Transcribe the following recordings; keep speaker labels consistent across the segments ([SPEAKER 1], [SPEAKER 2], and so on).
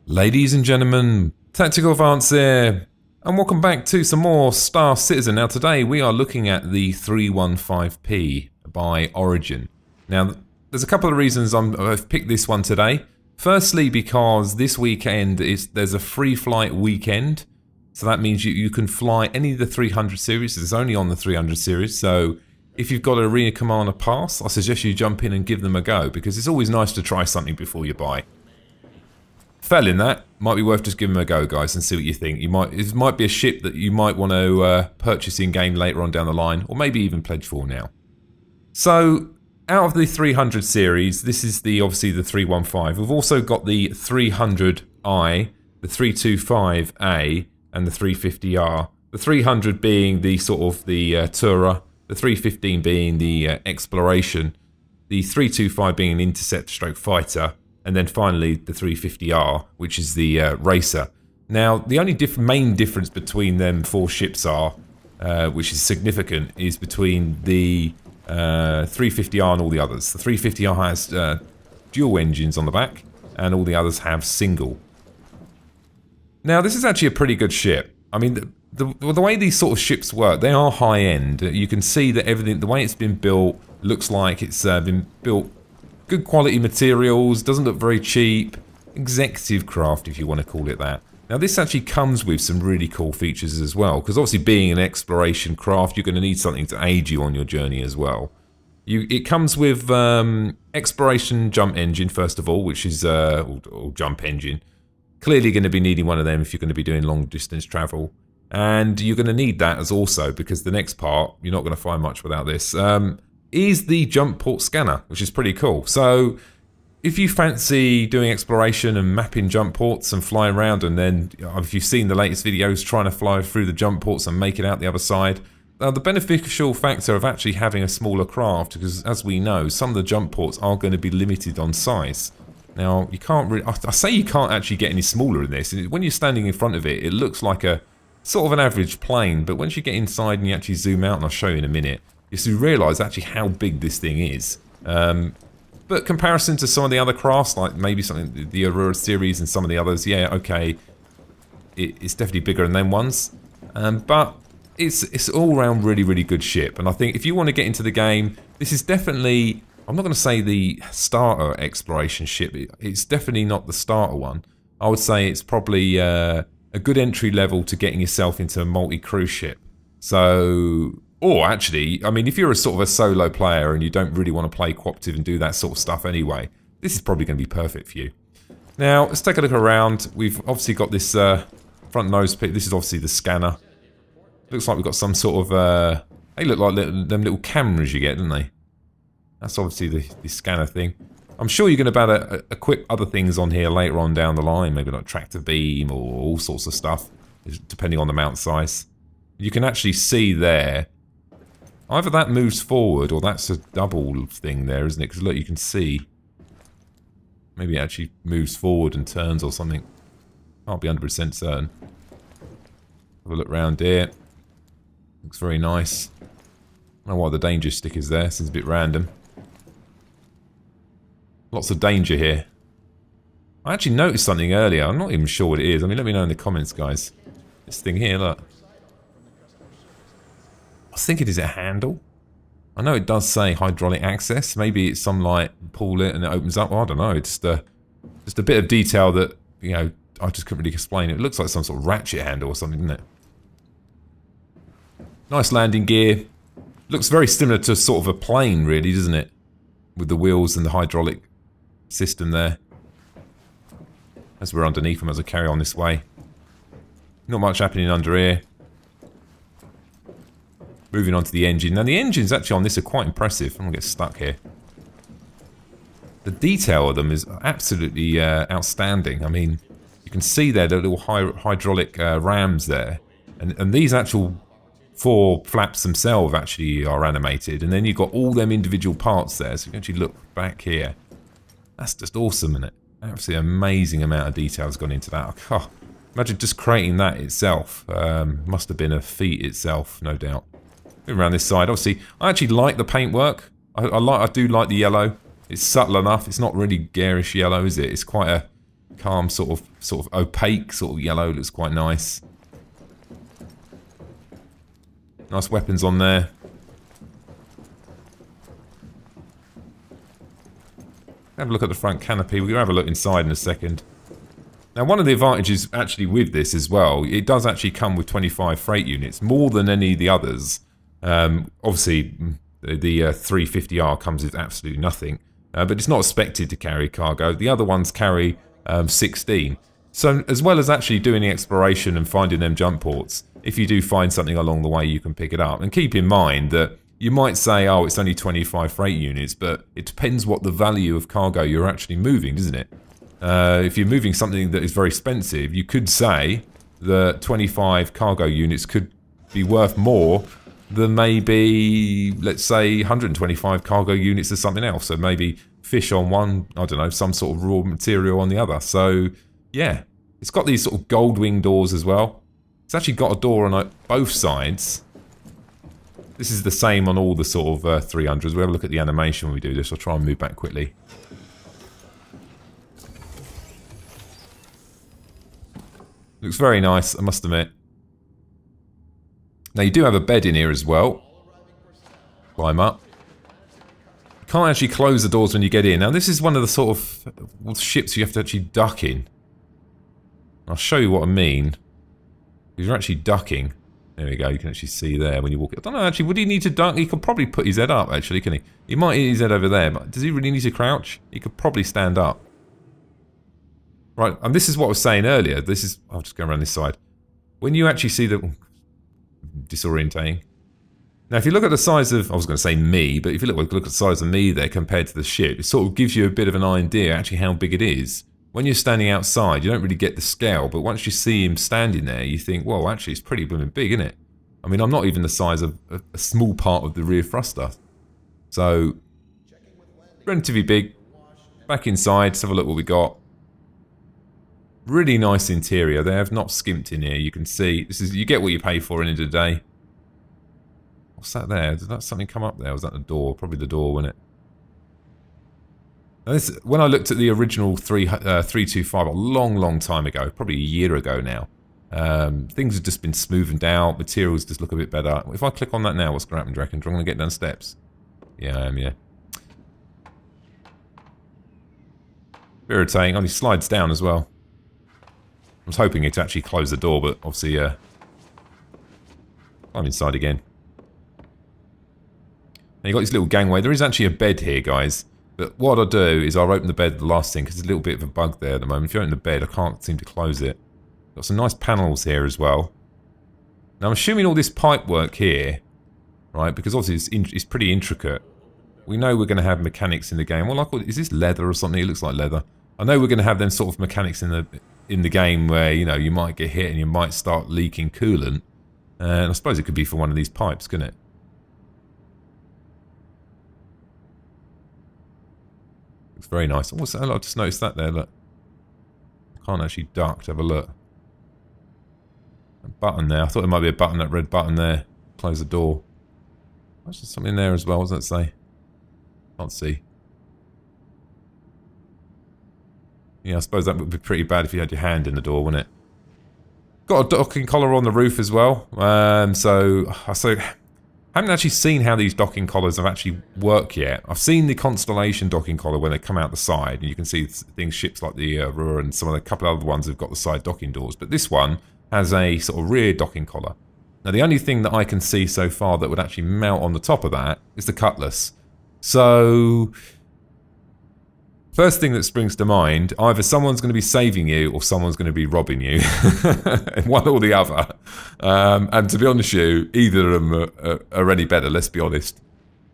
[SPEAKER 1] Ladies and gentlemen, Tactical Advance here, and welcome back to some more Star Citizen. Now today we are looking at the 315P by Origin. Now there's a couple of reasons I've picked this one today. Firstly, because this weekend there's a free flight weekend, so that means you can fly any of the 300 series. It's only on the 300 series, so if you've got an Arena Commander pass, I suggest you jump in and give them a go, because it's always nice to try something before you buy. Failing that, might be worth just giving them a go, guys, and see what you think. It might be a ship that you might want to purchase in game later on down the line, or maybe even pledge for now. So, out of the 300 series, this is obviously the 315. We've also got the 300i, the 325a, and the 350r. The 300 being the sort of the tourer, the 315 being the exploration, the 325 being an interceptor stroke fighter, and then finally the 350R, which is the racer. Now, the only main difference between them four ships are, which is significant, is between the 350R and all the others. The 350R has dual engines on the back, and all the others have single. Now, this is actually a pretty good ship. I mean, the way these sort of ships work, they are high-end. You can see that everything, the way it's been built, looks like it's been built good quality materials, doesn't look very cheap. Executive craft, if you want to call it that. Now this actually comes with some really cool features as well, because obviously being an exploration craft, you're going to need something to aid you on your journey as well. It comes with exploration jump engine, first of all, which is, or jump engine. Clearly going to be needing one of them if you're going to be doing long distance travel. And you're going to need that as also, because the next part, you're not going to find much without this. Is the jump port scanner, which is pretty cool. So if you fancy doing exploration and mapping jump ports and flying around, and then if you've seen the latest videos trying to fly through the jump ports and make it out the other side, the beneficial factor of actually having a smaller craft, because as we know, some of the jump ports are going to be limited on size. Now you can't really, I say you can't actually get any smaller in this. When you're standing in front of it, it looks like a sort of an average plane, but once you get inside and you actually zoom out, and I'll show you in a minute, you realise actually how big this thing is. But comparison to some of the other crafts, like maybe something the Aurora series and some of the others, yeah, okay, it's definitely bigger than them ones. But it's all round really good ship. And I think if you want to get into the game, this is definitely, I'm not going to say the starter exploration ship. It's definitely not the starter one. I would say it's probably a good entry level to getting yourself into a multi-cruise ship. So, or actually, I mean, if you're a sort of a solo player and you don't really want to play cooperative and do that sort of stuff anyway, this is probably going to be perfect for you. Now, let's take a look around. We've obviously got this front nose pit. This is obviously the scanner. Looks like we've got some sort of, they look like them little cameras you get, don't they? That's obviously the scanner thing. I'm sure you're going to be able to equip other things on here later on down the line, maybe like tractor beam or all sorts of stuff, depending on the mount size. You can actually see there, either that moves forward or that's a double thing there, isn't it? Because look, you can see. Maybe it actually moves forward and turns or something. Can't be 100% certain. Have a look round here. Looks very nice. I don't know why the danger stick is there, seems a bit random. Lots of danger here. I actually noticed something earlier, I'm not even sure what it is. I mean, let me know in the comments, guys. This thing here, look. I was thinking, is it a handle? I know it does say hydraulic access. Maybe it's some like pull it and it opens up. Well, I don't know. It's just a bit of detail that, you know, I just couldn't really explain. It looks like some sort of ratchet handle or something, doesn't it? Nice landing gear. Looks very similar to sort of a plane, really, doesn't it? With the wheels and the hydraulic system there. As we're underneath them as I carry on this way. Not much happening under here. Moving on to the engine. Now the engines actually on this are quite impressive. I'm going to get stuck here. The detail of them is absolutely outstanding. I mean, you can see there the little hydraulic rams there. And these actual four flaps themselves actually are animated. And then you've got all them individual parts there. So you can actually look back here. That's just awesome, isn't it? Absolutely amazing amount of detail has gone into that. Oh, imagine just creating that itself. Must have been a feat itself, no doubt. Around this side, obviously, I actually like the paintwork. I do like the yellow. It's subtle enough. It's not really garish yellow, is it? It's quite a calm, sort of opaque, sort of yellow. Looks quite nice. Nice weapons on there. Have a look at the front canopy. We're going to have a look inside in a second. Now, one of the advantages actually with this as well, it does actually come with 25 freight units, more than any of the others. Obviously, the 350R comes with absolutely nothing, but it's not expected to carry cargo. The other ones carry 16. So, as well as actually doing the exploration and finding them jump ports, if you do find something along the way, you can pick it up. And keep in mind that you might say, oh, it's only 25 freight units, but it depends what the value of cargo you're actually moving, doesn't it? If you're moving something that is very expensive, you could say that 25 cargo units could be worth more than maybe, let's say, 125 cargo units of something else. So maybe fish on one, I don't know, some sort of raw material on the other. So, yeah. It's got these sort of gold wing doors as well. It's actually got a door on both sides. This is the same on all the sort of 300s. We'll have a look at the animation when we do this. I'll try and move back quickly. Looks very nice, I must admit. Now you do have a bed in here as well. Climb up. You can't actually close the doors when you get in. Now this is one of the sort of ships you have to actually duck in. I'll show you what I mean. You're actually ducking. There we go, you can actually see there when you walk. I don't know, actually, would he need to duck? He could probably put his head up, actually, can he? He might hit his head over there, but does he really need to crouch? He could probably stand up. Right, and this is what I was saying earlier. This is... I'll just go around this side. When you actually see the... Disorientating. Now, if you look at the size of... I was going to say me, but if you look at the size of me there compared to the ship, it sort of gives you a bit of an idea, actually, how big it is. When you're standing outside, you don't really get the scale, but once you see him standing there, you think, well, actually, it's pretty blooming big, isn't it? I mean, I'm not even the size of a small part of the rear thruster. So, relatively big. Back inside, let's have a look what we got. Really nice interior. They have not skimped in here. You can see, this is, you get what you pay for in the end of the day. What's that there? Did that something come up there? Was that the door? Probably the door, wasn't it? Now this, when I looked at the original 325 a long time ago, probably a year ago now, things have just been smoothened out, materials just look a bit better. If I click on that now, what's going to happen, do you reckon? Do I want to get down steps? Yeah, I am, yeah. Irritating, only slides down as well. I was hoping it to actually close the door, but obviously, I'm inside again. Now you've got this little gangway. There is actually a bed here, guys. But what I'll do is I'll open the bed the last thing, because there's a little bit of a bug there at the moment. If you open the bed, I can't seem to close it. Got some nice panels here as well. Now I'm assuming all this pipe work here, right, because obviously it's pretty intricate. We know we're going to have mechanics in the game. Well, is this leather or something? It looks like leather. I know we're going to have them sort of mechanics in the game where, you know, you might get hit and you might start leaking coolant. And I suppose it could be for one of these pipes, couldn't it? Looks very nice. What's that? I just noticed that there, look. I can't actually duck to have a look. A button there. I thought there might be a button, that red button there. Close the door. There's something there as well, what does that say? Can't see. Yeah, I suppose that would be pretty bad if you had your hand in the door, wouldn't it? Got a docking collar on the roof as well. So I haven't actually seen how these docking collars have actually worked yet. I've seen the Constellation docking collar when they come out the side, and you can see things, ships like the Ruhr and some of the couple of other ones have got the side docking doors. But this one has a sort of rear docking collar. Now the only thing that I can see so far that would actually mount on the top of that is the cutlass. So, first thing that springs to mind, either someone's going to be saving you or someone's going to be robbing you. One or the other. And to be honest with you, either of them are any better, let's be honest.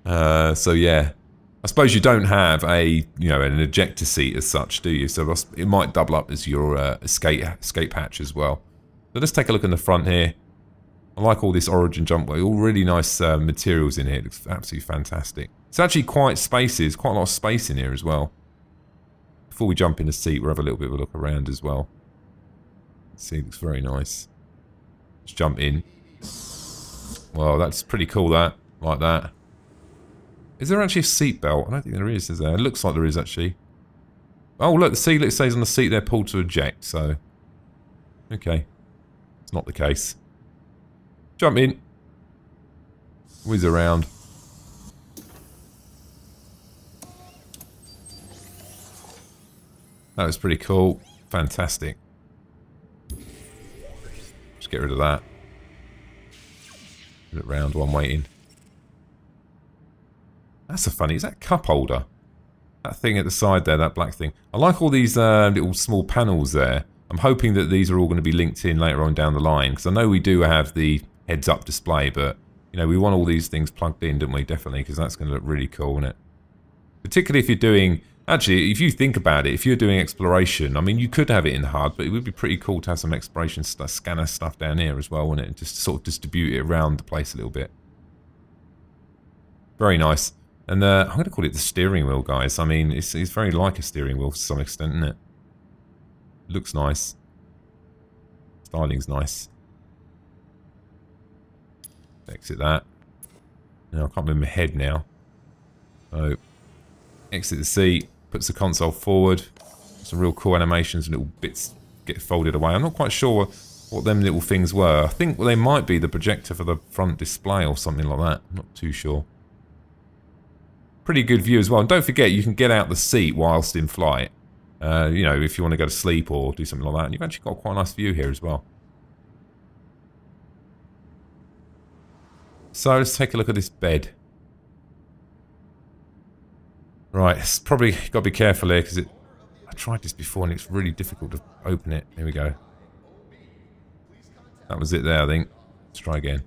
[SPEAKER 1] So yeah. I suppose you don't have an ejector seat as such, do you? So it might double up as your escape hatch as well. So let's take a look in the front here. I like all this Origin jumpway, all really nice materials in here. It looks absolutely fantastic. It's actually quite spacious, quite a lot of space in here as well. Before we jump in the seat, we'll have a little bit of a look around as well. Let's see, it looks very nice. Let's jump in. Well, that's pretty cool, that. Like that. Is there actually a seat belt? I don't think there is there? It looks like there is, actually. Oh, look, the seal it says on the seat there, pull to eject, so... Okay. It's not the case. Jump in. Whiz around. That was pretty cool. Fantastic. Just get rid of that. Look round while I'm waiting. That's a funny... Is that a cup holder? That thing at the side there, that black thing. I like all these little small panels there. I'm hoping that these are all going to be linked in later on down the line. Because I know we do have the heads-up display, but... You know, we want all these things plugged in, don't we? Definitely, because that's going to look really cool, isn't it? Particularly if you're doing... Actually, if you think about it, if you're doing exploration, I mean, you could have it in HUD, but it would be pretty cool to have some exploration scanner stuff down here as well, wouldn't it? And just sort of distribute it around the place a little bit. Very nice. And I'm going to call it the steering wheel, guys. I mean, it's very like a steering wheel to some extent, isn't it? Looks nice. Styling's nice. Exit that. Now, I can't move my head now. So, exit the seat. Puts the console forward. Some real cool animations, little bits get folded away. I'm not quite sure what them little things were. I think they might be the projector for the front display or something like that. I'm not too sure. Pretty good view as well. And don't forget, you can get out the seat whilst in flight. You know, if you want to go to sleep or do something like that. And you've actually got quite a nice view here as well. So let's take a look at this bed. Right, it's probably got to be careful here because I tried this before and it's really difficult to open it. Here we go. That was it there, I think. Let's try again.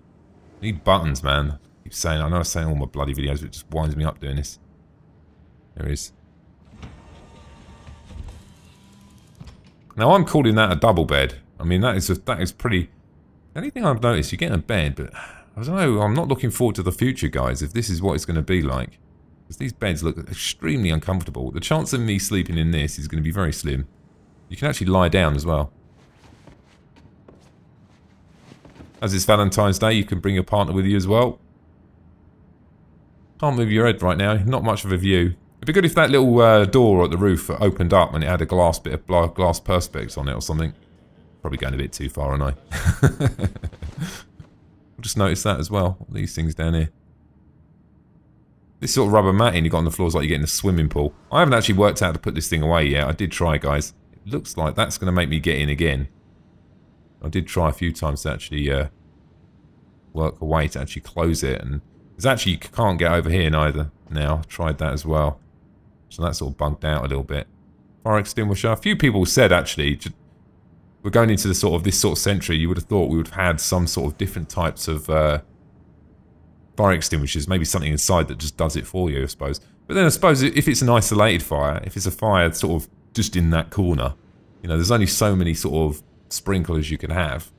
[SPEAKER 1] I need buttons, man. I keep saying, I know I'm saying all my bloody videos, but it just winds me up doing this. There it is. Now I'm calling that a double bed. I mean, that is pretty... The only thing I've noticed, you get a bed, but I don't know, I'm not looking forward to the future, guys, if this is what it's going to be like. Because these beds look extremely uncomfortable. The chance of me sleeping in this is going to be very slim. You can actually lie down as well. As it's Valentine's Day, you can bring your partner with you as well. Can't move your head right now, not much of a view. It'd be good if that little door at the roof opened up and it had a bit of glass perspex on it or something. Probably going a bit too far, aren't I? I just noticed that as well. These things down here. This sort of rubber matting you got on the floor is like you get in a swimming pool. I haven't actually worked out how to put this thing away yet. I did try, guys. It looks like that's going to make me get in again. I did try a few times to actually work a way to actually close it. And there's actually, you can't get over here neither now. I tried that as well. So that sort of bugged out a little bit. Fire extinguisher. A few people said actually, we're going into the sort of this sort of century. You would have thought we would have had some sort of different types of fire extinguishers. Maybe something inside that just does it for you, I suppose. But then I suppose if it's an isolated fire, if it's a fire sort of just in that corner, you know, there's only so many sort of sprinklers you can have.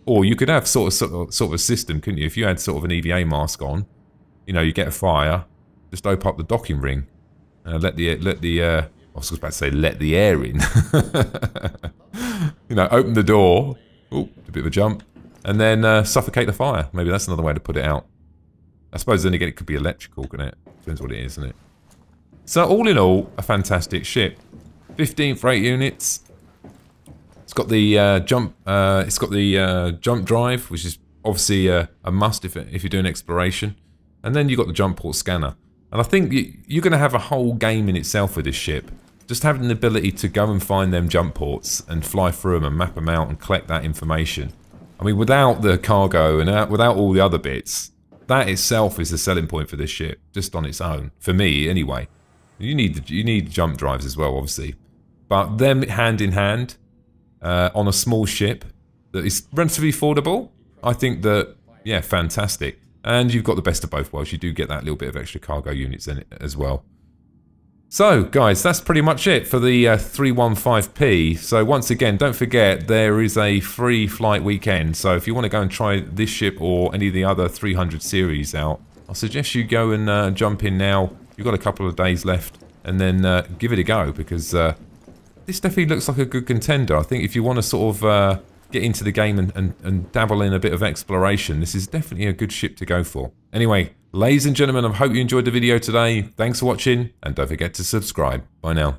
[SPEAKER 1] Or you could have sort of a system, couldn't you? If you had sort of an EVA mask on, you know, you get a fire, just open up the docking ring, let the I was about to say let the air in. You know, open the door. Oh, a bit of a jump. And then suffocate the fire. Maybe that's another way to put it out. I suppose then again it could be electrical, couldn't it? Depends what it is, isn't it? So all in all, a fantastic ship. 15 freight units. It's got the jump drive, which is obviously a must if you're doing exploration. And then you've got the jump port scanner. And I think you're going to have a whole game in itself with this ship. Just having the ability to go and find them jump ports and fly through them and map them out and collect that information. I mean, without the cargo and without all the other bits, that itself is the selling point for this ship, just on its own. For me, anyway. You need jump drives as well, obviously. But them hand in hand, on a small ship that is relatively affordable, I think that, yeah, fantastic. And you've got the best of both worlds. You do get that little bit of extra cargo units in it as well. So, guys, that's pretty much it for the 315P. So, once again, don't forget, there is a free flight weekend. So, if you want to go and try this ship or any of the other 300 series out, I suggest you go and jump in now. You've got a couple of days left. And then give it a go, because this definitely looks like a good contender. I think if you want to sort of get into the game and dabble in a bit of exploration, this is definitely a good ship to go for. Anyway, Ladies and gentlemen, I hope you enjoyed the video today. Thanks for watching, and don't forget to subscribe. Bye now.